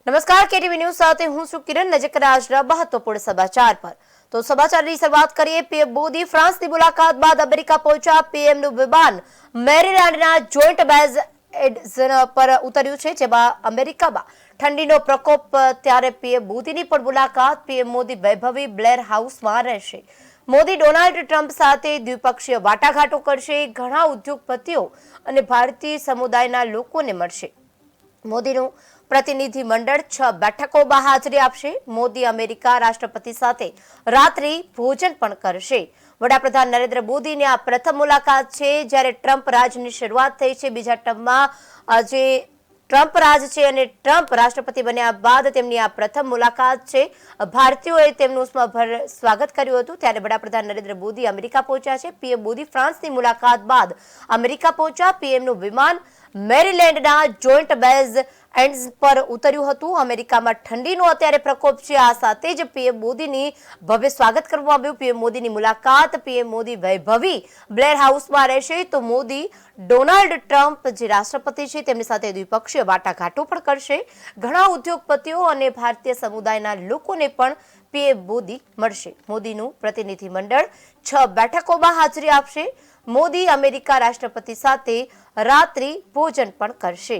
નમસ્કાર KTV news સાથે હું છું કિરણ। નજર કરીએ આજના મહત્વપૂર્ણ સમાચાર પર। તો સમાચારની શરૂઆત કરીએ। પીએમ મોદી ફ્રાન્સની મુલાકાત બાદ અમેરિકા પહોંચ્યા। પીએમનું વિમાન મેરીલેન્ડના જોઈન્ટ બેઝ પર ઉતર્યું છે, જેમાં અમેરિકામાં ઠંડીનો પ્રકોપ ત્યારે પીએમ મોદીની પણ મુલાકાત। પીએમ મોદી વૈભવી બ્લેર હાઉસમાં રહેશે। મોદી ડોનાલ્ડ ટ્રમ્પ સાથે દ્વિપક્ષીય વાટાઘાટો કરશે। ઘણા ઉદ્યોગપતિઓ અને ભારતીય સમુદાયના લોકોને મળશે। મોદીનું પ્રતિનિધિ મંડળ 6 બેઠકોમાં હાજરી આપશે। મોદી અમેરિકા રાષ્ટ્રપતિ સાથે રાત્રિ ભોજન પણ કરશે। વડાપ્રધાન નરેન્દ્ર મોદીની આ પ્રથમ મુલાકાત છે, જ્યારે ટ્રમ્પ રાજની શરૂઆત થઈ છે। બીજા ટર્મમાં આજે ટ્રમ્પ રાજ છે અને ટ્રમ્પ રાષ્ટ્રપતિ બન્યા બાદ તેમની આ પ્રથમ મુલાકાત છે। ભારતીયોએ તેમનું ઉષ્માભર સ્વાગત કર્યું હતું। ત્યારે વડાપ્રધાન નરેન્દ્ર મોદી અમેરિકા પહોંચ્યા છે। પીએમ મોદી ફ્રાન્સની મુલાકાત બાદ અમેરિકા પહોંચ્યા। પીએમનું વિમાન મેરીલેન્ડના જોઈન્ટ બેઝ એન્ડ્સ પર ઉતર્યું હતું। અમેરિકામાં ઠંડીનો અત્યારે પ્રકોપ છે, આ સાથે જ પીએમ મોદીની ભવ્ય સ્વાગત કરવામાં આવ્યું। પીએમ મોદીની મુલાકાત પીએમ મોદી વૈભવી બ્લેર હાઉસમાં રહેશે, તો મોદી ડોનાલ્ડ ટ્રમ્પ જે રાષ્ટ્રપતિ છે તેમની સાથે દ્વિપક્ષીય વાટાઘાટો પણ કરશે। ઘણા ઉદ્યોગપતિઓ અને ભારતીય સમુદાયના લોકોને પણ પીએમ મોદી મળશે। મોદીનું પ્રતિનિધિ મંડળ 6 બેઠકોમાં હાજરી આપશે। મોદી અમેરિકા રાષ્ટ્રપતિ સાથે રાત્રિ ભોજન પણ કરશે।